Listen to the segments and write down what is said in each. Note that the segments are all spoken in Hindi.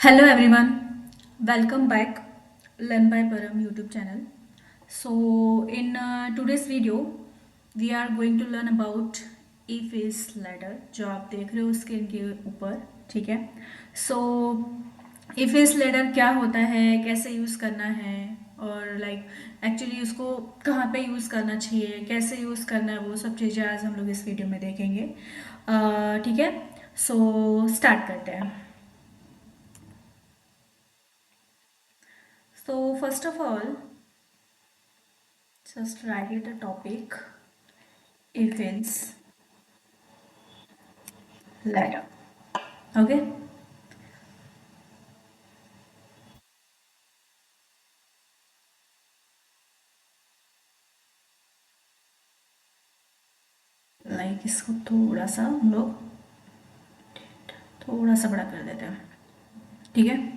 Hello everyone, welcome back Learn by Param YouTube channel. So in today's video we are going to learn about if is ladder जो आप देख रहे हो स्क्रीन के ऊपर, ठीक है। सो if is ladder क्या होता है, कैसे यूज़ करना है और एक्चुअली उसको कहाँ पे यूज़ करना चाहिए, कैसे यूज़ करना है, वो सब चीज़ें आज हम लोग इस वीडियो में देखेंगे। ठीक है। सो स्टार्ट करते हैं। So first of all, just write the topic if it's ladder. Okay. इसको थोड़ा सा हम लोग थोड़ा सा बड़ा कर देते हैं, ठीक है।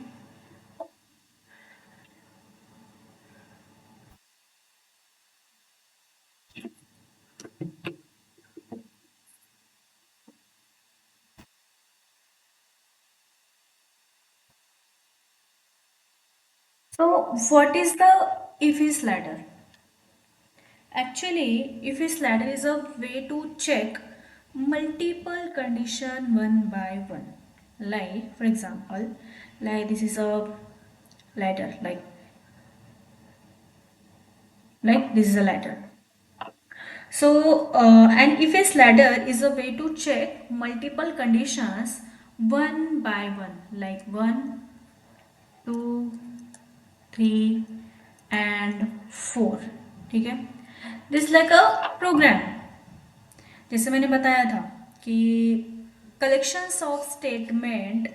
So what is the if is ladder? Actually, if is ladder is a way to check multiple condition one by one. Like for example, like this is a ladder, like this is a ladder. So, an if-else ladder is a way to check multiple conditions one by one, like 1, 2, 3 and 4. ठीक है। दिस लाइक अ प्रोग्राम, जैसे मैंने बताया था कि collections of statement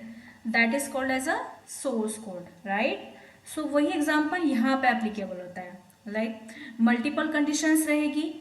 that is called as a source code, right. So वही एग्जांपल यहाँ पे एप्लीकेबल होता है। मल्टीपल कंडीशंस रहेगी,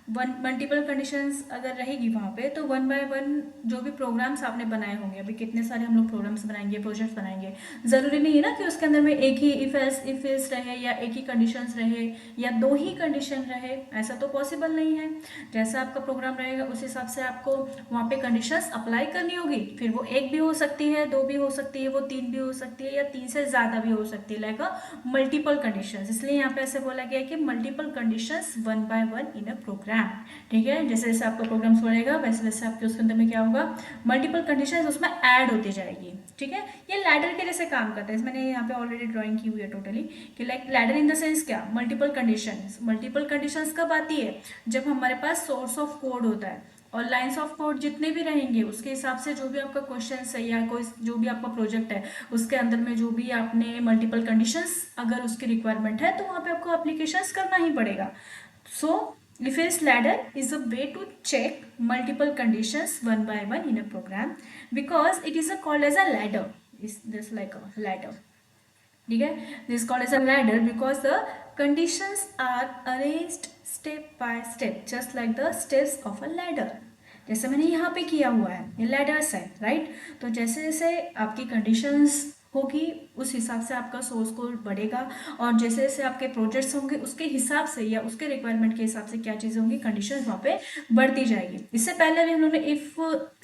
वन मल्टीपल कंडीशंस अगर रहेगी वहाँ पे, तो वन बाय वन जो भी प्रोग्राम्स आपने बनाए होंगे, अभी कितने सारे हम लोग प्रोग्राम्स बनाएंगे, प्रोजेक्ट्स बनाएंगे, ज़रूरी नहीं है ना कि उसके अंदर में एक ही इफ एल्स रहे या एक ही कंडीशंस रहे या दो ही कंडीशन रहे, ऐसा तो पॉसिबल नहीं है। जैसा आपका प्रोग्राम रहेगा उस हिसाब से आपको वहाँ पे कंडीशंस अप्लाई करनी होगी। फिर वो एक भी हो सकती है, दो भी हो सकती है, वो तीन भी हो सकती है या तीन से ज़्यादा भी हो सकती है, लाइक मल्टीपल कंडीशंस। इसलिए यहाँ पे ऐसे बोला गया है कि multiple conditions one by one in a program, ठीक है। जैसे जैसे आपका प्रोग्राम बढ़ेगा वैसे वैसे आपके उसके अंदर में क्या होगा, मल्टीपल कंडीशंस उसमें ऐड होती जाएगी, ठीक है। ये लैडर के जैसे काम करता है। मैंने यहाँ पे ऑलरेडी ड्राइंग की हुई है टोटली, कि लैडर इन द सेंस क्या, मल्टीपल कंडीशंस कब आती है, जब हमारे पास सोर्स ऑफ कोड होता है और लाइंस ऑफ कोड जितने भी रहेंगे उसके हिसाब से जो भी आपका क्वेश्चन है या कोई जो भी आपका प्रोजेक्ट है उसके अंदर में जो भी आपने मल्टीपल कंडीशंस अगर उसकी रिक्वायरमेंट है तो वहाँ पे आपको एप्लीकेशंस करना ही पड़ेगा। सो if-else ladder is a way to check multiple conditions one by one in a program because it is called as a ladder. Is this like a ladder? ठीक है। This called as a ladder because the conditions are arranged step by step just like the steps of a ladder. जैसे मैंने यहाँ पे किया हुआ है, ये लैडर्स है, राइट। तो जैसे जैसे आपकी कंडीशंस होगी उस हिसाब से आपका सोर्स कोड बढ़ेगा और जैसे जैसे आपके प्रोजेक्ट्स होंगे उसके हिसाब से या उसके रिक्वायरमेंट के हिसाब से क्या चीज़ें होंगी, कंडीशन वहाँ पे बढ़ती जाएगी। इससे पहले भी हम लोग ने इफ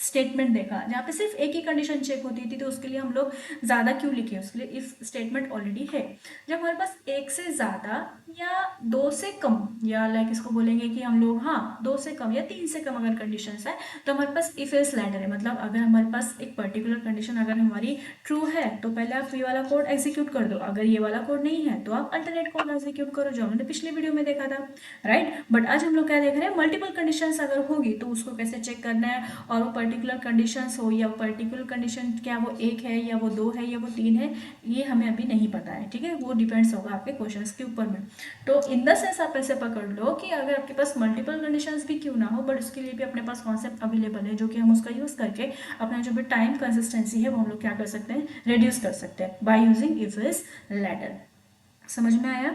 स्टेटमेंट देखा जहाँ पे सिर्फ एक ही कंडीशन चेक होती थी, तो उसके लिए हम लोग ज़्यादा क्यों लिखे, उसके लिए इफ स्टेटमेंट ऑलरेडी है। जब हमारे पास एक से ज़्यादा या दो से कम या इसको बोलेंगे कि हम लोग, हाँ, दो से कम या तीन से कम अगर कंडीशंस है तो हमारे पास इफ एल्स लैडर है। मतलब अगर हमारे पास एक पर्टिकुलर कंडीशन अगर हमारी ट्रू है तो पहले आप ये वाला कोड एग्जीक्यूट कर दो, अगर ये वाला कोड नहीं है तो आप अल्टरनेट कोड एग्जीक्यूट करो, जो हमने पिछले वीडियो में देखा था, राइट। बट आज हम लोग क्या देख रहे हैं, मल्टीपल कंडीशंस अगर होगी तो उसको कैसे चेक करना है, और वो पर्टिकुलर कंडीशंस हो या पर्टिकुलर कंडीशन क्या वो एक है या वो दो है या वो तीन है, ये हमें अभी नहीं पता है, ठीक है। वो डिपेंड्स होगा आपके क्वेश्चंस के ऊपर में। तो इन द सेंस आप ऐसे पकड़ लो कि अगर आपके पास मल्टीपल कंडीशंस भी क्यों ना हो, बट उसके लिए भी अपने पास कॉन्सेप्ट अवेलेबल है जो कि हम उसका यूज़ करके अपना जो भी टाइम कंसिस्टेंसी है वो हम लोग क्या कर सकते हैं, रिड्यूस कर सकते हैं by using if is ladder. समझ में आया।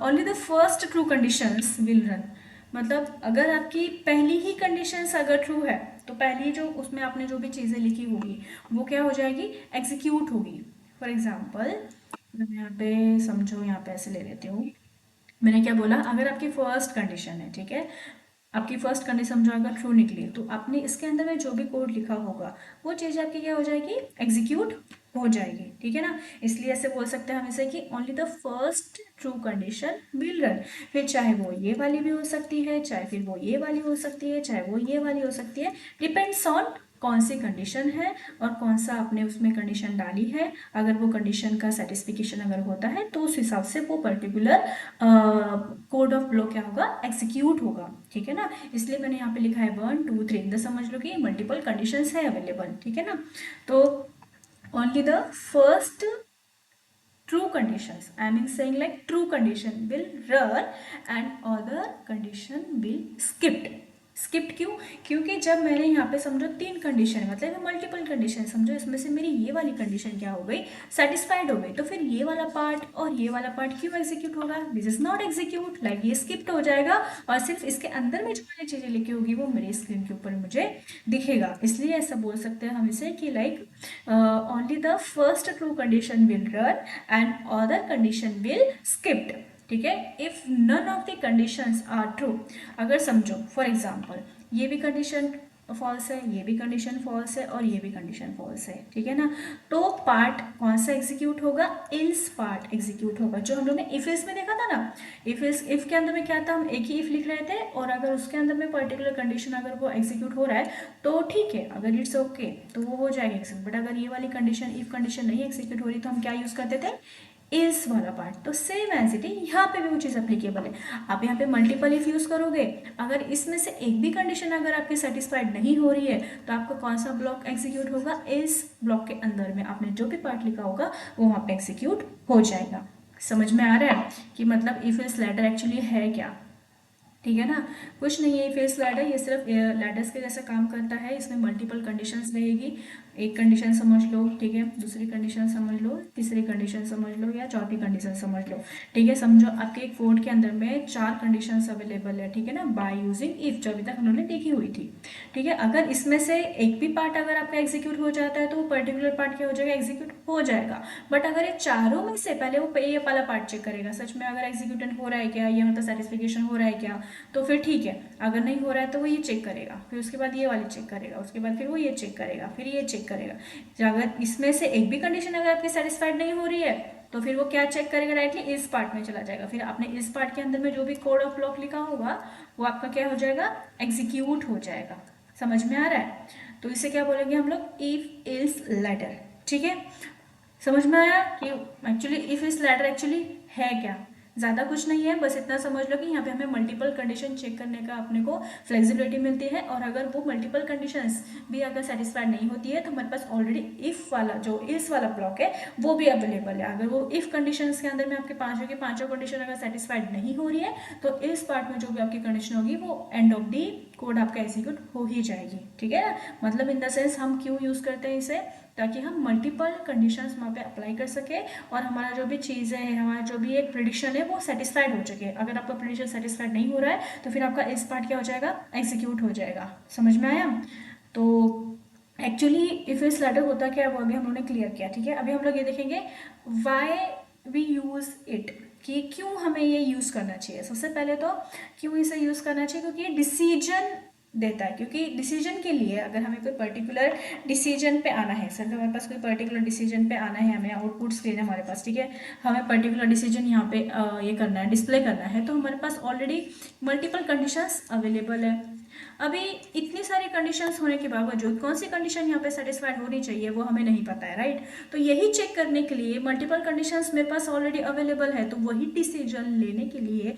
Only the first true conditions will run. मतलब अगर आपकी पहली ही कंडीशंस अगर ट्रू है तो पहली जो उसमें आपने जो भी चीज़ें लिखी होगी वो क्या हो जाएगी, एग्जीक्यूट होगी। फॉर एग्जाम्पल मैं यहाँ पे समझो यहाँ पे ऐसे ले लेती हूँ। मैंने क्या बोला, अगर आपकी फर्स्ट कंडीशन है, ठीक है, आपकी फर्स्ट कंडीशन जो अगर ट्रू निकली तो आपने इसके अंदर में जो भी कोड लिखा होगा वो चीज़ आपकी क्या हो जाएगी, एग्जीक्यूट हो जाएगी, ठीक है ना। इसलिए ऐसे बोल सकते हैं हम इसे कि only the first true condition will run. फिर चाहे वो ये वाली भी हो सकती है, चाहे फिर वो ये वाली हो सकती है, चाहे वो ये वाली हो सकती है, डिपेंड्स ऑन कौन सी कंडीशन है और कौन सा आपने उसमें कंडीशन डाली है। अगर वो कंडीशन का सेटिस्फिकेशन अगर होता है तो उस हिसाब से वो पर्टिकुलर कोड ऑफ ब्लॉक क्या होगा, एग्जीक्यूट होगा, ठीक है ना। इसलिए मैंने यहाँ पे लिखा है 1 2 3, तो समझ लो कि मल्टीपल कंडीशंस है अवेलेबल, ठीक है ना। तो only the first true conditions, I mean saying like true condition will run and other condition will skipped। Skipped क्यों, क्योंकि जब मैंने यहाँ पे समझो तीन कंडीशन मतलब मल्टीपल कंडीशन, समझो इसमें से मेरी ये वाली कंडीशन क्या हो गई, सेटिस्फाइड हो गई, तो फिर ये वाला पार्ट और ये वाला पार्ट क्यों एग्जीक्यूट होगा, this is not execute, like ये स्किप्ड हो जाएगा और सिर्फ इसके अंदर में जो वाली चीजें लिखी होगी वो मेरी स्क्रीन के ऊपर मुझे दिखेगा। इसलिए ऐसा बोल सकते हैं हम इसे कि like only the first true condition will run and other condition will skipped, ठीक है। If none of the conditions are true, अगर समझो फॉर एग्जांपल ये भी कंडीशन फॉल्स है, ये भी कंडीशन फॉल्स है और ये भी कंडीशन फॉल्स है, ठीक है ना, तो पार्ट कौन सा एग्जीक्यूट होगा, इल्स पार्ट एग्जीक्यूट होगा, जो हम लोग ने इफ इल्स में देखा था ना। इफ के अंदर में क्या था, हम एक ही इफ लिख रहे थे और अगर उसके अंदर में पर्टिकुलर कंडीशन अगर वो एग्जीक्यूट हो रहा है तो ठीक है, अगर इट्स ओके तो वो हो जाएगा एग्जीक्यूट, बट अगर ये वाली कंडीशन इफ कंडीशन नहीं एग्जीक्यूट हो रही तो हम क्या यूज करते थे, इज वाला पार्ट। तो सेम एज इट यहाँ पे भी वो चीज़ अप्लीकेबल है। आप यहाँ पे मल्टीपल इफ यूज करोगे, अगर इसमें से एक भी कंडीशन अगर आपकी सेटिस्फाइड नहीं हो रही है तो आपका कौन सा ब्लॉक एग्जीक्यूट होगा, इस ब्लॉक के अंदर में आपने जो भी पार्ट लिखा होगा वो वहाँ पे एग्जीक्यूट हो जाएगा। समझ में आ रहा है कि मतलब इफ इस लेटर एक्चुअली है क्या, ठीक है ना। कुछ नहीं है फेस लैडर, ये सिर्फ लैडर्स के जैसा काम करता है, इसमें मल्टीपल कंडीशंस रहेगी, एक कंडीशन समझ लो, ठीक है, दूसरी कंडीशन समझ लो, तीसरी कंडीशन समझ लो या चौथी कंडीशन समझ लो, ठीक है। समझो आपके एक कोड के अंदर में 4 कंडीशंस अवेलेबल है, ठीक है ना, बाय यूजिंग इफ, जो अभी तक हमने देखी हुई थी, ठीक है। अगर इसमें से एक भी पार्ट अगर आपका एग्जीक्यूट हो जाता है तो वो पर्टिकुलर पार्ट क्या हो जाएगा, एग्जीक्यूट हो जाएगा। बट अगर ये चारों में से पहले वो ये वाला पार्ट चेक करेगा, सच में अगर एग्जीक्यूटेंट हो रहा है क्या, ये मतलब सेटिस्फिकेशन हो रहा है क्या, तो फिर ठीक है। अगर नहीं हो रहा है तो वो ये चेक करेगा, फिर उसके बाद ये वाली चेक करेगा, उसके बाद फिर वो ये चेक करेगा, फिर ये चेक करेगा। अगर इसमें से एक भी कंडीशन अगर आपकी सेटिस्फाइड नहीं हो रही है तो फिर वो क्या चेक करेगा, डायरेक्टली इस पार्ट में चला जाएगा, फिर आपने इस पार्ट के अंदर में जो भी कोड ऑफ ब्लॉक लिखा होगा वो आपका क्या हो जाएगा, एग्जीक्यूट हो जाएगा। समझ में आ रहा है, तो इसे क्या बोलेंगे हम लोग, इफ इल्स लेटर, ठीक है। समझ में आया कि एक्चुअली इफ इस लेटर एक्चुअली है क्या, ज़्यादा कुछ नहीं है, बस इतना समझ लो कि यहाँ पे हमें मल्टीपल कंडीशन चेक करने का अपने को फ्लेक्सिबिलिटी मिलती है, और अगर वो मल्टीपल कंडीशंस भी अगर सेटिस्फाइड नहीं होती है तो हमारे पास ऑलरेडी इफ वाला जो इस वाला ब्लॉक है वो भी अवेलेबल है। अगर वो इफ कंडीशंस के अंदर में आपके पांचों की पांचों कंडीशन अगर सेटिस्फाइड नहीं हो रही है तो इस पार्ट में जो भी आपकी कंडीशन होगी वो एंड ऑफ दी कोड आपका एग्जीक्यूट हो ही जाएगी, ठीक है ना। मतलब इन द सेंस हम क्यों यूज़ करते हैं इसे, ताकि हम मल्टीपल कंडीशंस वहाँ पे अप्लाई कर सके और हमारा जो भी चीज़ है, हमारा जो भी एक प्रिडिक्शन है वो सेटिस्फाइड हो सके। अगर आपका प्रिडिक्शन सेटिस्फाइड नहीं हो रहा है तो फिर आपका इस पार्ट क्या हो जाएगा, एग्जीक्यूट हो जाएगा। समझ में आया। तो एक्चुअली इफ इस लेटर होता क्या है वो अभी हम लोगों ने क्लियर किया, ठीक है। अभी हम लोग ये देखेंगे वाई वी यूज़ इट, कि क्यों हमें ये यूज़ करना चाहिए। सबसे पहले तो क्यों इसे यूज़ करना चाहिए, क्योंकि ये डिसीजन देता है, क्योंकि डिसीजन के लिए अगर हमें कोई पर्टिकुलर डिसीजन पे आना है, सर हमारे पास कोई पर्टिकुलर डिसीजन पे आना है, हमें आउटपुट स्क्रीन है हमारे पास, ठीक है, हमें पर्टिकुलर डिसीजन यहाँ पे ये करना है, डिस्प्ले करना है, तो हमारे पास ऑलरेडी मल्टीपल कंडीशंस अवेलेबल है। अभी इतनी सारी कंडीशंस होने के बावजूद कौन सी कंडीशन यहाँ पे सेटिस्फाइड होनी चाहिए वो हमें नहीं पता है, राइट। तो यही चेक करने के लिए मल्टीपल कंडीशंस मेरे पास ऑलरेडी अवेलेबल है, तो वही डिसीजन लेने के लिए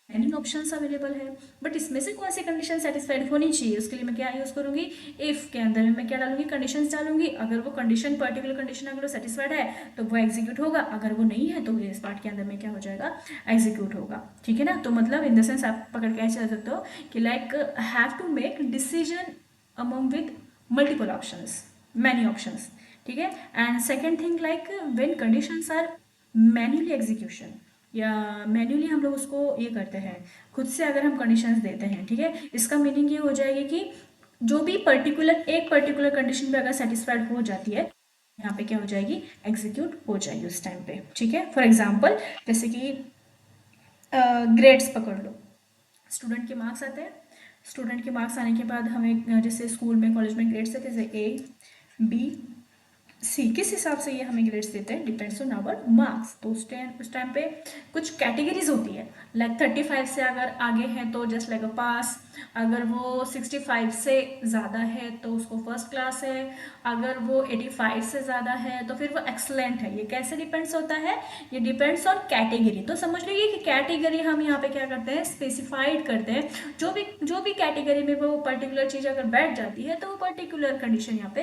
एनी ऑप्शंस अवेलेबल है। बट इसमें से कौन सी कंडीशन सेटिस्फाइड होनी चाहिए उसके लिए मैं क्या यूज़ करूंगी, इफ़ के अंदर में मैं क्या डालूंगी, कंडीशंस डालूंगी। अगर वो कंडीशन पर्टिकुलर कंडीशन अगर वो सेटिस्फाइड है तो वो एग्जीक्यूट होगा, अगर वो नहीं है तो इस पार्ट के अंदर में क्या हो जाएगा, एग्जीक्यूट होगा, ठीक है ना। तो मतलब इन द सेंस आप पकड़ के ऐसे चल सकते हो कि like have to make decision among with multiple options, many options, ठीक है। And second thing like when conditions are manually execution, या मैन्युअली हम लोग उसको ये करते हैं, खुद से अगर हम कंडीशंस देते हैं, ठीक है, इसका मीनिंग ये हो जाएगी कि जो भी एक पर्टिकुलर कंडीशन पे अगर सेटिस्फाइड हो जाती है यहाँ पे क्या हो जाएगी, एग्जीक्यूट हो जाएगी उस टाइम पे, ठीक है। फॉर एग्जाम्पल जैसे कि ग्रेड्स पकड़ लो, स्टूडेंट के मार्क्स आते हैं, स्टूडेंट के मार्क्स आने के बाद हमें जैसे स्कूल में कॉलेज में ग्रेड्स देते जैसे ए बी सी, किस हिसाब से ये हमें ग्रेड्स देते हैं, डिपेंड्स ऑन आवर मार्क्स। तो उस टाइम पे कुछ कैटेगरीज होती है, लाइक 35 से अगर आगे है तो जस्ट लाइक अ पास, अगर वो 65 से ज़्यादा है तो उसको फर्स्ट क्लास है, अगर वो 85 से ज़्यादा है तो फिर वो एक्सलेंट है। ये कैसे डिपेंड्स होता है, ये डिपेंड्स ऑन कैटेगरी। तो समझ लीजिए कि कैटेगरी हम यहाँ पे क्या करते हैं, स्पेसिफाइड करते हैं। जो भी कैटेगरी में वो पर्टिकुलर चीज़ अगर बैठ जाती है तो वो पर्टिकुलर कंडीशन यहाँ पे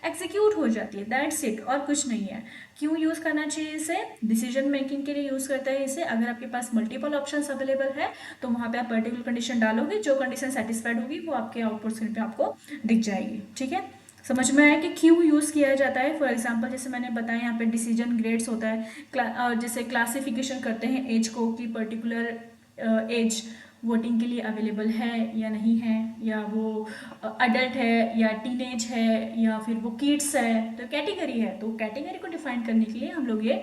एग्जीक्यूट हो जाती है, दैट्स इट, और कुछ नहीं है। क्यों यूज़ करना चाहिए इसे, डिसीजन मेकिंग के लिए यूज़ करते हैं इसे। अगर आपके पास मल्टीपल ऑप्शंस अवेलेबल है तो वहाँ पे आप पर्टिकुलर कंडीशन डालोगे, जो कंडीशन सेटिस्फाइड होगी वो आपके आउटपुट स्क्रीन पे आपको दिख जाएगी। ठीक है, समझ में आया कि क्यों यूज़ किया जाता है। फॉर एग्जांपल जैसे मैंने बताया यहाँ पे डिसीजन ग्रेड्स होता है, जैसे क्लासिफिकेशन करते हैं एज को कि पर्टिकुलर एज वोटिंग के लिए अवेलेबल है या नहीं है, या वो अडल्ट है या टीनेज है या फिर वो किड्स है, तो कैटेगरी है। तो कैटेगरी को डिफाइन करने के लिए हम लोग ये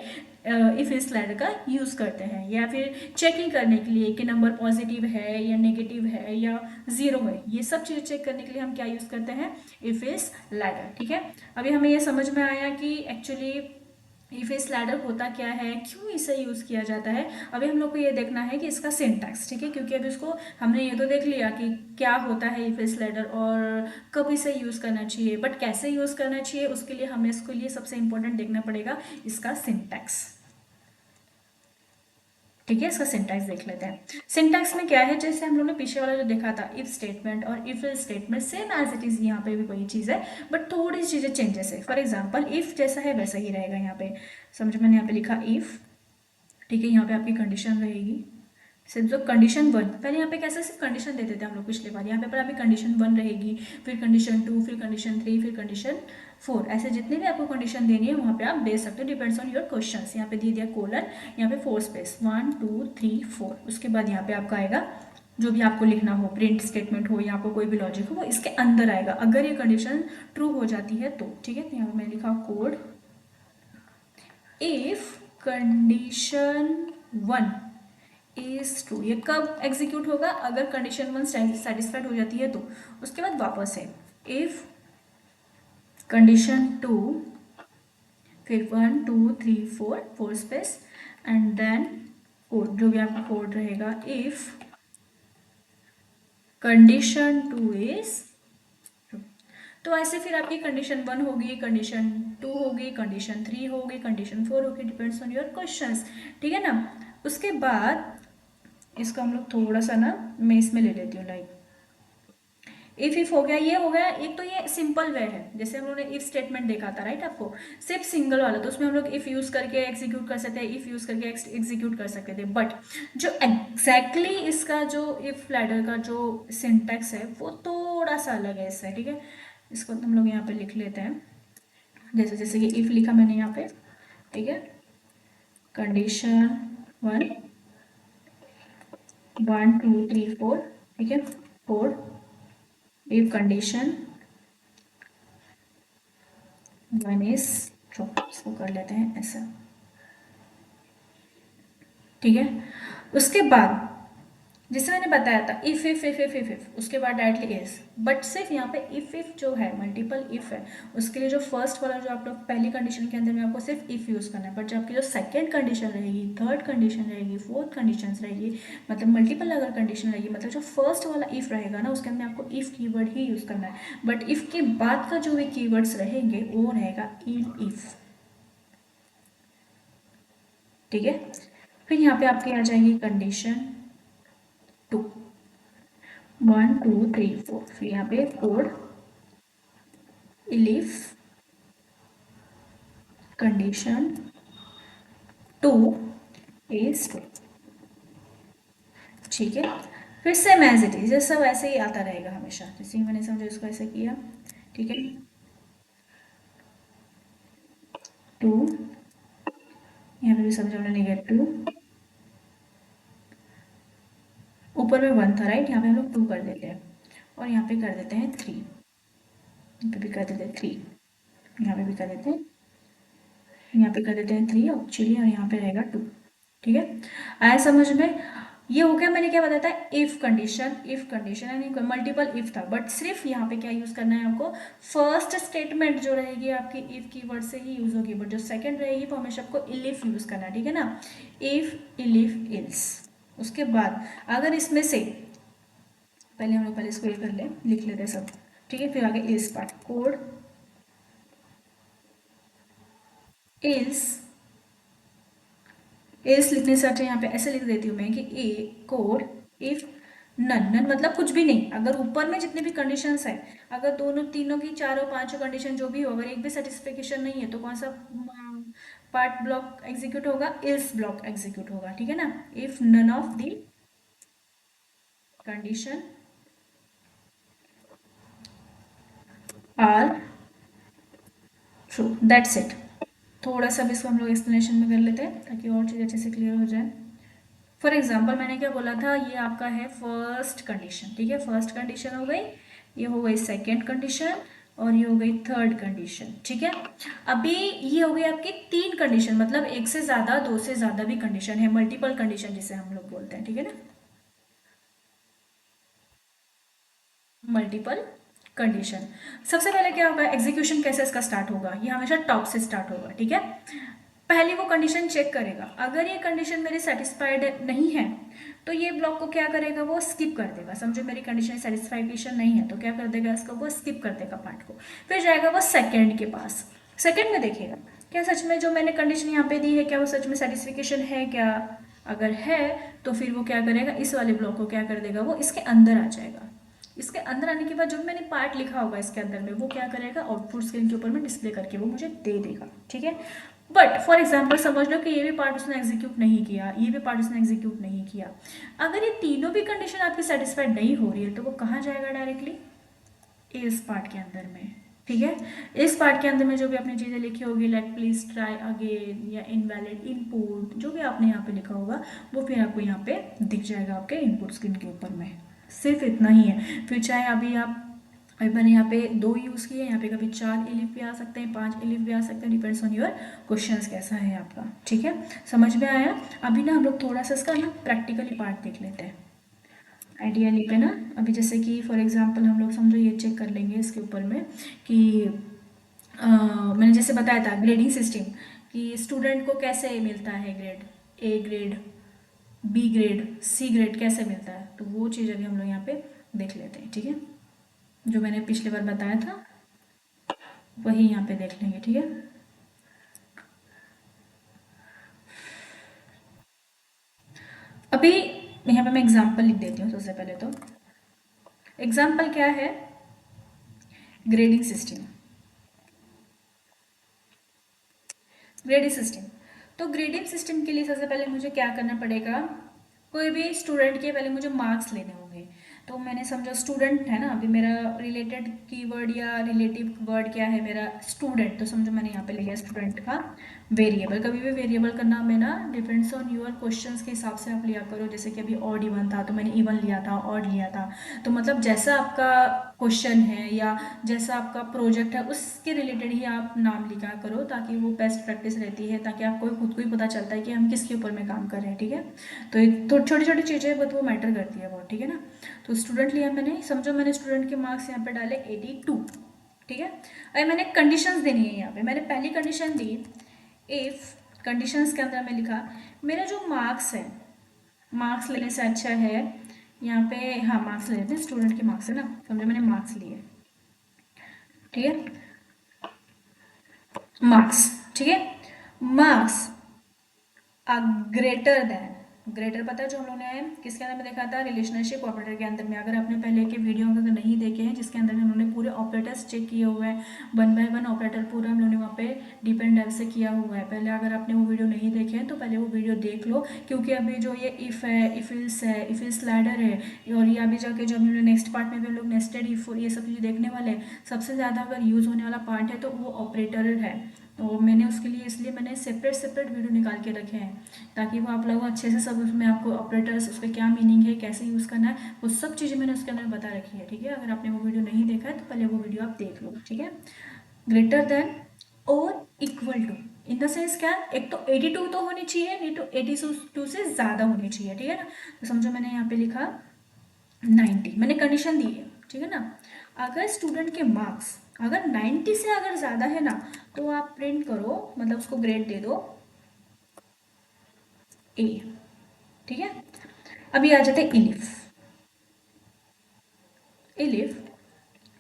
इफ इस स्लाइडर का यूज़ करते हैं, या फिर चेकिंग करने के लिए कि नंबर पॉजिटिव है या नेगेटिव है या ज़ीरो है, ये सब चीज़ चेक करने के लिए हम क्या यूज़ करते हैं, इफ इस लैडर। ठीक है, अभी हमें ये समझ में आया कि एक्चुअली इफ इस लैडर होता क्या है, क्यों इसे यूज़ किया जाता है। अभी हम लोग को ये देखना है कि इसका सिंटैक्स, ठीक है, क्योंकि अभी इसको हमने ये तो देख लिया कि क्या होता है इफ इस लैडर और कब इसे यूज़ करना चाहिए, बट कैसे यूज़ करना चाहिए उसके लिए हमें इसके लिए सबसे इंपॉर्टेंट देखना पड़ेगा इसका सिंटैक्स। ठीक है, इसका सिंटैक्स देख लेते हैं। सिंटैक्स में क्या है, जैसे हम लोग ने पीछे वाला जो देखा था इफ स्टेटमेंट और if statement, same as it is यहाँ पे भी वही चीज़ है, बट थोड़ी चीज़ें चेंजेस है। फॉर एग्जाम्पल इफ जैसा है वैसा ही रहेगा यहाँ पे। समझ, मैंने यहाँ पे लिखा इफ, ठीक है, यहाँ पे आपकी कंडीशन रहेगी, सिर्फ जो कंडीशन वन, पहले यहाँ पे कैसे सिर्फ कंडीशन देते थे हम लोग पिछले बार, यहाँ पे पर अभी कंडीशन वन रहेगी, फिर कंडीशन टू, फिर कंडीशन थ्री, फिर कंडीशन फोर, ऐसे जितने भी आपको कंडीशन देनी है वहाँ पे आप दे सकते हो, डिपेंड्स ऑन योर क्वेश्चन। यहाँ पे दे दिया कोलन, यहाँ पे फोर स्पेस, 1 2 3 4, उसके बाद यहाँ पे आपका आएगा जो भी आपको लिखना हो, प्रिंट स्टेटमेंट हो या आपको कोई भी लॉजिक हो वो इसके अंदर आएगा, अगर ये कंडीशन ट्रू हो जाती है तो। ठीक है, तो यहाँ पे मैंने लिखा code if condition one is true, ये कब एग्जीक्यूट होगा, अगर कंडीशन वन सेटिस्फाइड हो जाती है तो। उसके बाद वापस है इफ कंडीशन टू, फिर 1 2 3 4 four space, and then code, जो भी आपका कोड रहेगा if condition two is true. तो ऐसे फिर आपकी कंडीशन वन होगी, कंडीशन टू होगी, कंडीशन थ्री होगी, कंडीशन फोर होगी, डिपेंड्स ऑन योर क्वेश्चंस। ठीक है ना। उसके बाद इसको हम लोग थोड़ा सा ना मैं इसमें ले लेती हूँ, लाइक इफ हो गया, ये हो गया एक, तो ये सिंपल वे है, जैसे हम लोगों ने इफ स्टेटमेंट देखा था राइट आपको, सिर्फ सिंगल वाला, तो उसमें हम लोग इफ यूज करके एग्जीक्यूट कर सकते हैं, इफ यूज करके एग्जीक्यूट कर सकते थे। बट जो एग्जैक्टली इसका जो इफ लैडर का जो सिंटैक्स है वो थोड़ा सा अलग है इससे। ठीक है, इसको हम लोग यहाँ पे लिख लेते हैं, जैसे जैसे कि इफ लिखा मैंने यहाँ पे, ठीक है, कंडीशन वन, 1 2 3 4, ठीक है, four, if condition one is true, इसको कर लेते हैं ऐसा। ठीक है, उसके बाद जैसे मैंने बताया था इफ उसके बाद डायरेक्टली इज, बट सिर्फ यहाँ पे इफ जो है मल्टीपल इफ है, उसके लिए जो फर्स्ट वाला जो आप लोग पहली कंडीशन के अंदर में आपको सिर्फ इफ यूज करना है, बट जो आपकी जो सेकंड कंडीशन रहेगी, थर्ड कंडीशन रहेगी, फोर्थ कंडीशन रहेगी, मतलब मल्टीपल अगर कंडीशन रहेगी, मतलब जो फर्स्ट वाला इफ रहेगा ना उसके अंदर आपको इफ कीवर्ड ही यूज करना है, बट इफ के बाद का जो भी कीवर्ड्स रहेंगे वो रहेगा इन इफ। ठीक है, फिर यहाँ पे आपकी आ जाएगी कंडीशन टू, 1 2 3 4, फिर यहाँ पे code if condition two is true. ठीक है, फिर सेम एज इट इज, ये सब ऐसे ही आता रहेगा हमेशा, जैसे ही मैंने समझा इसको ऐसे किया। ठीक है, टू, यहाँ पे भी समझा हमने नेगेटिव, ऊपर में वन था राइट, यहाँ पे हम लोग टू कर देते हैं, और यहाँ पे कर देते हैं थ्री, यहाँ पे भी कर देते हैं थ्री, यहाँ पे भी कर देते हैं, यहाँ पे कर देते हैं थ्री एक्चुअली, और यहाँ पे रहेगा टू। ठीक है, आया समझ में। ये हो गया, मैंने क्या बताया था, इफ कंडीशन यानी मल्टीपल इफ था, बट सिर्फ यहाँ पे क्या यूज करना है आपको, फर्स्ट स्टेटमेंट जो रहेगी आपकी इफ की वर्ड से ही यूज होगी, बट जो सेकंड रहेगी वो हमेशा आपको इलिफ यूज करना है, ठीक है ना, इफ इलिफ इल्स। उसके बाद अगर इसमें से पहले हम लोग पहले इसको ये कर ले, लिख लेते हैं सब, ठीक है, फिर आगे ills part, code ills, else लिखने से अच्छा यहाँ पे ऐसे लिख देती हूँ मैं कि ए कोड इफ नन, नन मतलब कुछ भी नहीं, अगर ऊपर में जितने भी कंडीशंस है, अगर दोनों तीनों की चारों पांचों कंडीशन जो भी हो, अगर एक भी सेटिस्फिकेशन नहीं है तो कौन सा पार्ट ब्लॉक एग्जीक्यूट होगा, इल्स ब्लॉक एग्जीक्यूट होगा, ठीक है ना, if none of the condition are true, that's it. थोड़ा सा भी इसको हम लोग एक्सप्लेनेशन में कर लेते हैं ताकि और चीज़ अच्छे से क्लियर हो जाए। फॉर एग्जाम्पल मैंने क्या बोला था, ये आपका है फर्स्ट कंडीशन, ठीक है, फर्स्ट कंडीशन हो गई, ये हो गई सेकेंड कंडीशन, और ये हो गई थर्ड कंडीशन, ठीक है। अभी ये हो गई आपकी तीन कंडीशन, मतलब एक से ज्यादा, दो से ज्यादा भी कंडीशन है, मल्टीपल कंडीशन जिसे हम लोग बोलते हैं, ठीक है ना, मल्टीपल कंडीशन। सबसे पहले क्या होगा, एग्जीक्यूशन कैसे इसका स्टार्ट होगा, ये हमेशा टॉप से स्टार्ट होगा, ठीक है। पहले वो कंडीशन चेक करेगा, अगर ये कंडीशन मेरी सेटिस्फाइड नहीं है तो ये ब्लॉक को क्या करेगा, वो स्किप कर देगा, समझो मेरी कंडीशन सेटिस्फैक्शन नहीं है तो क्या कर देगा, इसको वो स्किप कर देगा पार्ट को। फिर जाएगा वो सेकंड के पास, सेकंड में देखेगा क्या सच में जो मैंने कंडीशन यहाँ पे दी है क्या वो सच में सेटिस्फिकेशन है क्या, अगर है तो फिर वो क्या करेगा, इस वाले ब्लॉक को क्या कर देगा, वो इसके अंदर आ जाएगा। इसके अंदर आने के बाद जो मैंने पार्ट लिखा होगा इसके अंदर में, वो क्या करेगा, आउटपुट स्क्रीन के ऊपर में डिस्प्ले करके वो मुझे दे देगा, ठीक है। बट फॉर एग्जाम्पल समझ लो कि ये भी पार्ट उसने एग्जीक्यूट नहीं किया, ये भी पार्ट उसने एग्जीक्यूट नहीं किया, अगर ये तीनों भी कंडीशन आपकी सेटिस्फाइड नहीं हो रही है तो वो कहाँ जाएगा, डायरेक्टली इस पार्ट के अंदर में, ठीक है। इस पार्ट के अंदर में जो भी आपने चीज़ें लिखी होगी, लाइक प्लीज ट्राई अगेन या इनवैलिड इनपुट, जो भी आपने यहाँ पे लिखा होगा वो फिर आपको यहाँ पे दिख जाएगा आपके इनपुट स्क्रीन के ऊपर में, सिर्फ इतना ही है। फिर चाहे अभी आप, अभी मैंने यहाँ पे दो यूज़ किए, यहाँ पे कभी चार इलिफ भी आ सकते हैं, पांच इलिफ भी आ सकते हैं, डिपेंड्स ऑन योर क्वेश्चंस कैसा है आपका, ठीक है, समझ में आया। अभी ना हम लोग थोड़ा सा इसका ना प्रैक्टिकली पार्ट देख लेते हैं, आइडियली पे ना। अभी जैसे कि फॉर एग्जांपल हम लोग समझो ये चेक कर लेंगे इसके ऊपर में कि मैंने जैसे बताया था ग्रेडिंग सिस्टम, कि स्टूडेंट को कैसे मिलता है grade, A grade, B grade, C grade कैसे मिलता है, तो वो चीज़ अभी हम लोग यहाँ पे देख लेते हैं, ठीक है, जो मैंने पिछली बार बताया था वही यहाँ पे देख लेंगे, ठीक है। अभी यहाँ पे मैं एग्जाम्पल लिख देती हूँ सबसे पहले तो। एग्जाम्पल क्या है, ग्रेडिंग सिस्टम, ग्रेडिंग सिस्टम। तो ग्रेडिंग सिस्टम के लिए सबसे पहले मुझे क्या करना पड़ेगा, कोई भी स्टूडेंट के पहले मुझे मार्क्स लेने होंगे। तो मैंने समझा स्टूडेंट है ना, अभी मेरा रिलेटेड कीवर्ड या रिलेटिव वर्ड क्या है मेरा, स्टूडेंट, तो समझो मैंने यहाँ पे लिया स्टूडेंट का वेरिएबल। कभी भी वेरिएबल का नाम है ना, डिपेंड्स ऑन योर क्वेश्चंस के हिसाब से आप लिया करो, जैसे कि अभी ऑड इवन था तो मैंने इवन लिया था, ऑड लिया था, तो मतलब जैसा आपका क्वेश्चन है या जैसा आपका प्रोजेक्ट है उसके रिलेटेड ही आप नाम लिखा करो, ताकि वो बेस्ट प्रैक्टिस रहती है, ताकि आपको खुद को ही पता चलता है कि हम किसके ऊपर में काम कर रहे हैं, ठीक है। तो एक तो छोटी छोटी चीज़ें बट वो मैटर करती है बहुत, ठीक है ना। तो स्टूडेंट लिया मैंने, समझो मैंने स्टूडेंट के मार्क्स यहाँ पे डाले 82, ठीक है। अभी मैंने कंडीशंस देनी है, यहाँ पे मैंने पहली कंडीशन दी, इफ कंडीशंस के अंदर मैं लिखा मेरा जो मार्क्स है, मार्क्स लेने से अच्छा है यहाँ पे, हाँ मार्क्स ले लेते हैं, स्टूडेंट के मार्क्स है ना, समझो मैंने मार्क्स लिए, ठीक है, मार्क्स, ठीक है, मार्क्स ग्रेटर देन, ग्रेटर पता है जो हम लोगों ने किसके अंदर में देखा था, रिलेशनशिप ऑपरेटर के अंदर में। अगर आपने पहले के वीडियो अगर नहीं देखे हैं जिसके अंदर में उन्होंने पूरे ऑपरेटर्स चेक किए हुए हैं, वन बाय वन ऑपरेटर पूरा हम लोगों ने वहाँ पे डिपेंड एल से किया हुआ है, पहले अगर आपने वो वीडियो नहीं देखे हैं तो पहले वो वीडियो देख लो, क्योंकि अभी जो ये इफ़ है, इफिल्स है, इफिल्स लैडर है, और ये अभी जाके जो हम लोग नेक्स्ट पार्ट में भी हम लोग नेस्टेड इफ ये सब चीज़ें देखने वाले हैं, सबसे ज़्यादा अगर यूज़ होने वाला पार्ट है तो वो ऑपरेटर है। तो मैंने उसके लिए इसलिए मैंने सेपरेट सेपरेट वीडियो निकाल के रखे हैं, ताकि वो आप लोग अच्छे से सब उसमें आपको ऑपरेटर्स उसका क्या मीनिंग है, कैसे यूज़ करना है, वो सब चीज़ें मैंने उसके अंदर बता रखी है, ठीक है। अगर आपने वो वीडियो नहीं देखा है तो पहले वो वीडियो आप देख लो, ठीक है। ग्रेटर देन और equal to, in the sense क्या, एक तो 82 तो होनी चाहिए, नहीं तो 82 से ज़्यादा होनी चाहिए, ठीक है ना। तो समझो मैंने यहाँ पे लिखा 90, मैंने कंडीशन दी है, ठीक है ना। अगर स्टूडेंट के मार्क्स अगर 90 से अगर ज़्यादा है ना, तो आप प्रिंट करो, मतलब उसको ग्रेड दे दो ए, ठीक है। अभी आ जाते हैं इलिफ। इलिफ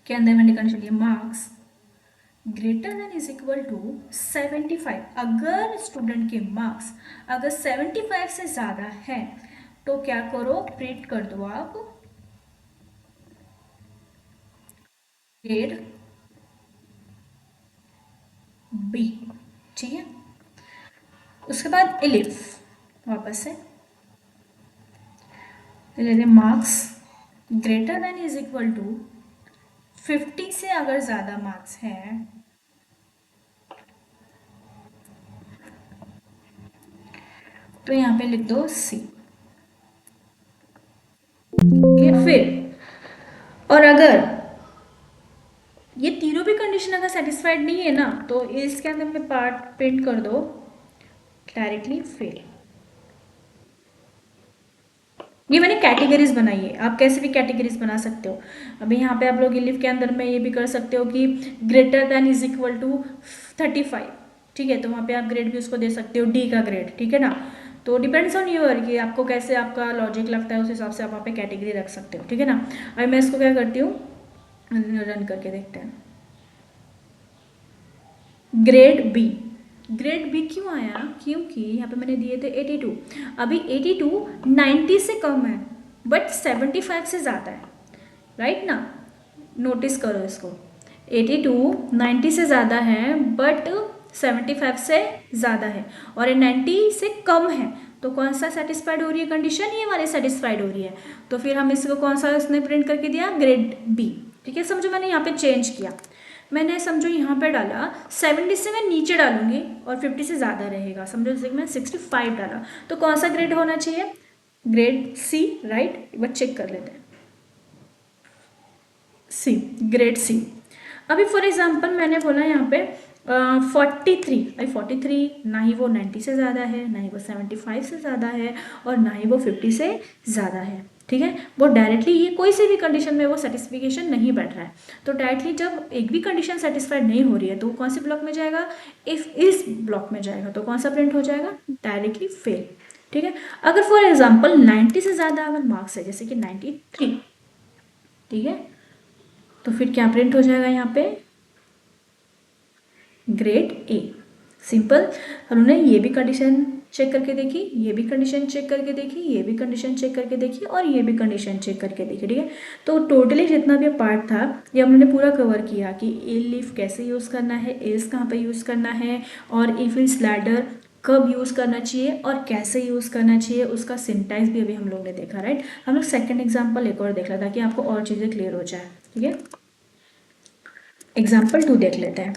के अंदर मैंने कंडीशन दी marks greater than is equal to 75। अगर स्टूडेंट के मार्क्स अगर 75 से ज़्यादा है, तो क्या करो, प्रिंट कर दो आप ग्रेड बी, ठीक है। उसके बाद इलिफ वापस से लेते marks greater than is equal to 50 से अगर ज़्यादा मार्क्स है, तो यहाँ पे लिख दो सी, ये फिर। और अगर ये तीनों भी कंडीशन अगर सेटिस्फाइड नहीं है ना, तो इसके अंदर में पार्ट प्रिंट कर दो डायरेक्टली फेल। ये मैंने कैटेगरीज बनाई है, आप कैसे भी कैटेगरीज बना सकते हो। अभी यहाँ पे आप लोग इलिफ के अंदर में ये भी कर सकते हो कि greater than is equal to 35, ठीक है, तो वहाँ पे आप ग्रेड भी उसको दे सकते हो, डी का ग्रेड, ठीक है ना। तो डिपेंड्स ऑन यूर कि आपको कैसे आपका लॉजिक लगता है, उस हिसाब से आप वहाँ पे कैटेगरी रख सकते हो, ठीक है ना। अभी मैं इसको क्या करती हूँ, रन करके देखते हैं। ग्रेड बी, ग्रेड बी क्यों आया, क्योंकि यहाँ पे मैंने दिए थे 82। अभी 82 90 से कम है, बट 75 से ज़्यादा है, राइट ना। नोटिस करो इसको, 82 90 से ज़्यादा है, बट 75 से ज़्यादा है, और ये 90 से कम है। तो कौन सा सेटिस्फाइड हो रही है कंडीशन, ये वाली सेटिस्फाइड हो रही है। तो फिर हम इसको कौन सा इसने प्रिंट करके दिया, ग्रेड बी, ठीक है। समझो मैंने यहाँ पे चेंज किया, मैंने समझो यहाँ पे डाला 70 से मैं नीचे डालूंगी और 50 से ज़्यादा रहेगा, समझो जैसे कि मैं 65 डाला, तो कौन सा ग्रेड होना चाहिए, ग्रेड सी, राइट। एक बार चेक कर लेते हैं, सी, ग्रेड सी। अभी फॉर एग्जांपल मैंने बोला यहाँ पे 43, अभी 43 ना ही वो 90 से ज़्यादा है, ना ही वो 75 से ज़्यादा है, और ना ही वो 50 से ज़्यादा है, ठीक है। वो डायरेक्टली ये कोई से भी कंडीशन में वो सेटिस्फिकेशन नहीं बैठ रहा है। तो डायरेक्टली जब एक भी कंडीशन सेटिस्फाइड नहीं हो रही है, तो वो कौन से ब्लॉक में जाएगा, इफ इस ब्लॉक में जाएगा। तो कौन सा प्रिंट हो जाएगा, डायरेक्टली फेल, ठीक है। अगर फॉर एग्जाम्पल 90 से ज़्यादा अगर मार्क्स है, जैसे कि 93, ठीक है, तो फिर क्या प्रिंट हो जाएगा यहाँ पे, ग्रेड ए, सिंपल। हमने ये भी कंडीशन चेक करके देखी, ये भी कंडीशन चेक करके देखी, ये भी कंडीशन चेक करके देखी, और ये भी कंडीशन चेक करके देखी, ठीक है। तो टोटली जितना भी पार्ट था ये हमने पूरा कवर किया कि इफ कैसे यूज़ करना है, एल्स कहाँ पे यूज़ करना है, और इफ इज लैडर कब यूज़ करना चाहिए और कैसे यूज़ करना चाहिए, उसका सिंटैक्स भी अभी हम लोग ने देखा, राइट। हम लोग सेकेंड एग्जाम्पल एक और देख रहा, ताकि आपको और चीज़ें क्लियर हो जाए, ठीक है। एग्जाम्पल 2 देख लेते हैं।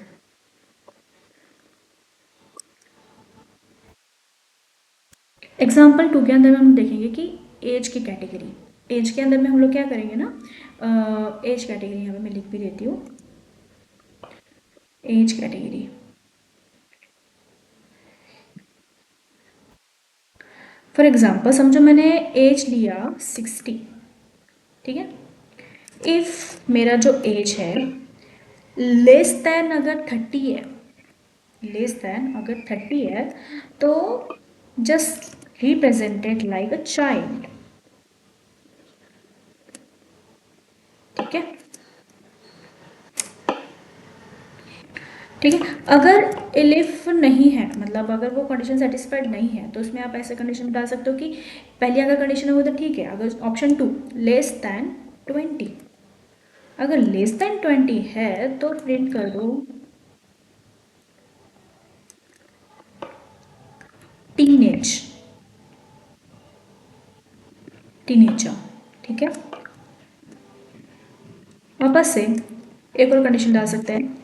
एग्जाम्पल 2 के अंदर में हम देखेंगे कि एज की कैटेगरी, एज के अंदर में हम लोग क्या करेंगे ना, एज कैटेगरी यहाँ पे मैं लिख भी देती हूँ, एज कैटेगरी। फॉर एग्जाम्पल समझो मैंने एज लिया 60, ठीक है। इफ मेरा जो एज है लेस देन अगर 30 है, लेस देन अगर 30 है, तो just represented like a child, ठीक है, ठीक है। अगर इलिफ नहीं है, मतलब अगर वो कंडीशन सेटिस्फाइड नहीं है, तो उसमें आप ऐसे कंडीशन डाल सकते हो कि पहली अगर कंडीशन हो तो ठीक है, अगर ऑप्शन 2 लेस दैन 20, अगर लेस दैन 20 है तो प्रिंट कर दो टीनेज, टीनेजर, ठीक है। वापस से एक और कंडीशन डाल सकते हैं,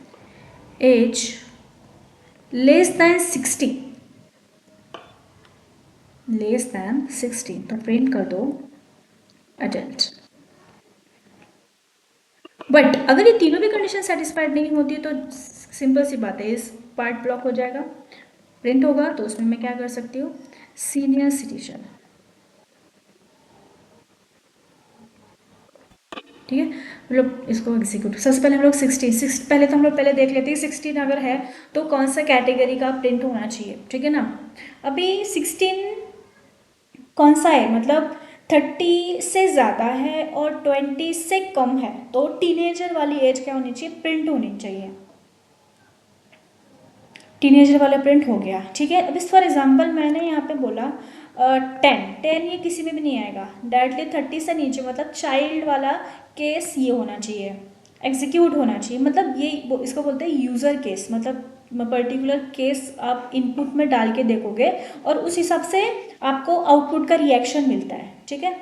as less than 60, less than 60, तो प्रिंट कर दो एडल्ट। बट अगर ये तीनों भी कंडीशन सेटिस्फाइड नहीं होती है, तो सिंपल सी बात है, इस पार्ट ब्लॉक हो जाएगा, प्रिंट होगा तो उसमें मैं क्या कर सकती हूँ, सीनियर सिटीजन। ठीक है, मतलब इसको एग्जीक्यूट, सबसे पहले हम लोग 16 पहले तो हम लोग पहले देख लेते हैं 16 अगर है तो कौन सा कैटेगरी का प्रिंट होना चाहिए। ठीक है ना, अभी 16 कौन सा है, मतलब 30 से ज़्यादा है और 20 से कम है, तो टीनेजर वाली एज क्या होनी चाहिए, प्रिंट होनी चाहिए। टीनेजर वाला प्रिंट हो गया। ठीक है, अब इस फॉर एग्जांपल मैंने यहाँ पे बोला 10 ये किसी में भी नहीं आएगा डायरेक्टली, 30 से नीचे मतलब चाइल्ड वाला केस ये होना चाहिए, एग्जीक्यूट होना चाहिए, मतलब ये इसको बोलते हैं यूज़र केस, मतलब पर्टिकुलर केस आप इनपुट में डाल के देखोगे और उस हिसाब से आपको आउटपुट का रिएक्शन मिलता है। ठीक है,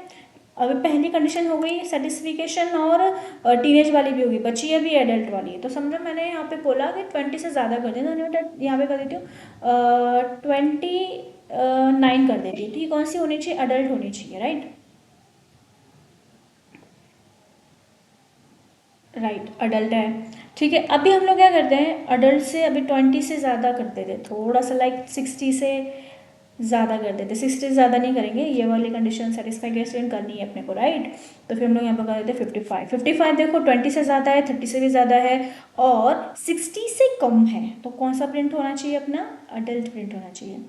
अभी पहली कंडीशन हो गई सेटिस्फिकेशन और टीनेज वाली भी होगी, बची अभी एडल्ट वाली है। तो समझो मैंने यहाँ पे बोला कि 20 से ज़्यादा कर दें, तो मैं यहाँ पे कर देती हूँ 29 कर देती हूँ। ठीक, कौन सी होनी चाहिए, अडल्ट होनी चाहिए, राइट। राइट, अडल्ट है। ठीक है, अभी हम लोग क्या करते हैं, अडल्ट से अभी 20 से ज़्यादा करते थे, थोड़ा सा लाइक 60 से ज़्यादा कर देते, 60 से ज़्यादा नहीं करेंगे, ये वाली कंडीशन सेटिस्फैक्शन करनी है अपने को, राइट। तो फिर हम लोग यहाँ पर कर देते 55। 55 देखो 20 से ज़्यादा है, 30 से भी ज़्यादा है और 60 से कम है, तो कौन सा प्रिंट होना चाहिए अपना, अडल्ट प्रिंट होना चाहिए।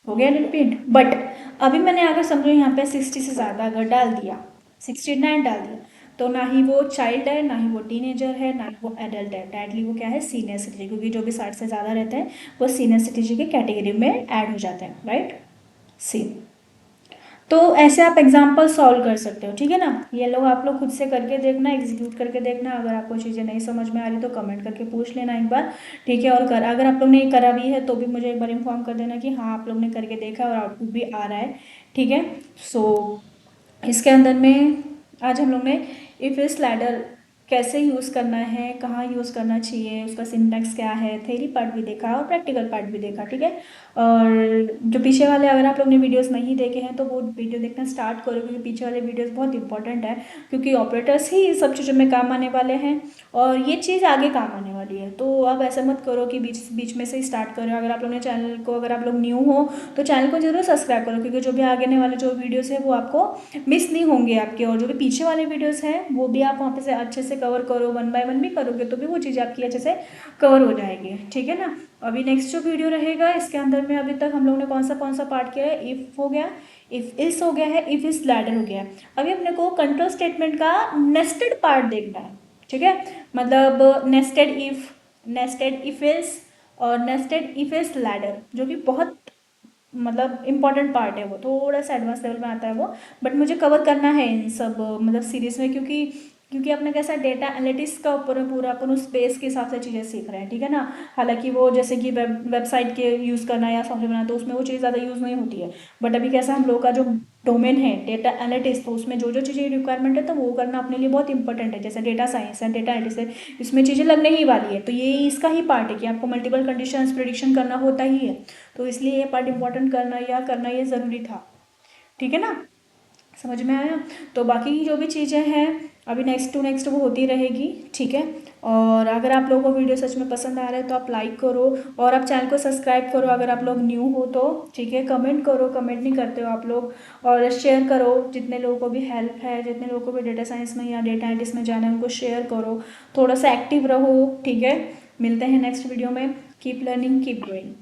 हो गया रिपीट, बट अभी मैंने अगर समझो यहाँ पे 60 से ज़्यादा अगर डाल दिया, 69 डाल दिया, तो ना ही वो चाइल्ड है, ना ही वो टीनेजर है, ना ही वो एडल्ट है, डायरेक्टली वो क्या है, सीनियर सिटीजन, क्योंकि जो भी 60 से ज़्यादा रहते हैं वो सीनियर सिटीजन की कैटेगरी में ऐड हो जाते हैं, राइट। सी, तो ऐसे आप एग्जाम्पल सॉल्व कर सकते हो। ठीक है ना, ये लोग आप लोग खुद से करके देखना, एग्जीक्यूट करके देखना, अगर आपको चीज़ें नहीं समझ में आ रही तो कमेंट करके पूछ लेना एक बार। ठीक है, और अगर आप लोग ने करा भी है तो भी मुझे एक बार इन्फॉर्म कर देना कि हाँ आप लोग ने करके देखा और आउटपुट भी आ रहा है। ठीक है, सो इसके अंदर में आज हम लोग ने इफ इस लैडर कैसे यूज़ करना है, कहाँ यूज़ करना चाहिए, उसका सिंटैक्स क्या है, थ्योरी पार्ट भी देखा और प्रैक्टिकल पार्ट भी देखा। ठीक है, और जो पीछे वाले अगर आप लोग ने वीडियोस नहीं देखे हैं तो वो वीडियो देखना स्टार्ट करो, क्योंकि पीछे वाले वीडियोस बहुत इंपॉर्टेंट है, क्योंकि ऑपरेटर्स ही इन सब चीज़ों में काम आने वाले हैं और ये चीज़ आगे काम आने वाली है। तो अब ऐसा मत करो कि बीच बीच में से ही स्टार्ट करो। अगर आप लोग ने चैनल को, अगर आप लोग न्यू हो तो चैनल को जरूर सब्सक्राइब करो, क्योंकि जो भी आगे वाले जो वीडियोस है वो आपको मिस नहीं होंगे आपके, और जो भी पीछे वाले वीडियोस हैं वो भी आप वहाँ पे से अच्छे से कवर करो, 1 बाय 1 भी करोगे तो भी वो चीज़ आपकी अच्छे से कवर हो जाएगी। ठीक है ना, अभी नेक्स्ट जो वीडियो रहेगा इसके अंदर में अभी तक हम लोग ने कौन सा पार्ट किया है, इफ़ हो गया, इफ़ इस हो गया है, इफ़ इस लैडर हो गया है। अभी अपने को कंट्रोल स्टेटमेंट का नेस्टेड पार्ट देखना है। ठीक है, मतलब नेस्टेड इफ इस और नेस्टेड इफ इस लैडर, जो कि बहुत मतलब इंपॉर्टेंट पार्ट है, वो थोड़ा सा एडवांस लेवल में आता है वो, बट मुझे कवर करना है इन सब मतलब सीरीज में, क्योंकि क्योंकि अपने कैसा डेटा एनालिटिक्स का ऊपर पूरा अपन उस स्पेस के हिसाब से चीज़ें सीख रहे हैं। ठीक है ना, हालांकि वो जैसे कि वेबसाइट के यूज़ करना या सॉफ्टवेयर बनाना तो उसमें वो चीज़ ज़्यादा यूज़ नहीं होती है, बट अभी कैसा हम लोग का जो डोमेन है डेटा एनालिटिक्स, तो उसमें जो जो चीज़ें रिक्वायरमेंट है तो वो करना अपने लिए बहुत इंपॉर्टेंट है, जैसे डेटा साइंस है, डेटा एनालिटिक्स है, इसमें चीज़ें लगने ही वाली है, तो ये इसका ही पार्ट है कि आपको मल्टीपल कंडीशंस प्रिडिक्शन करना होता ही है, तो इसलिए ये पार्ट इंपॉर्टेंट करना ये ज़रूरी था। ठीक है ना, समझ में आया। तो बाकी की जो भी चीज़ें हैं अभी नेक्स्ट टू नेक्स्ट वो होती रहेगी। ठीक है, और अगर आप लोगों को वीडियो सच में पसंद आ रहा है तो आप लाइक करो और आप चैनल को सब्सक्राइब करो अगर आप लोग न्यू हो तो। ठीक है, कमेंट करो, कमेंट नहीं करते हो आप लोग, और शेयर करो, जितने लोगों को भी हेल्प है, जितने लोगों को भी डेटा साइंस में या डेटा एनालिटिक्स में जाना है उनको शेयर करो, थोड़ा सा एक्टिव रहो। ठीक है, मिलते हैं नेक्स्ट वीडियो में। Keep learning, keep growing.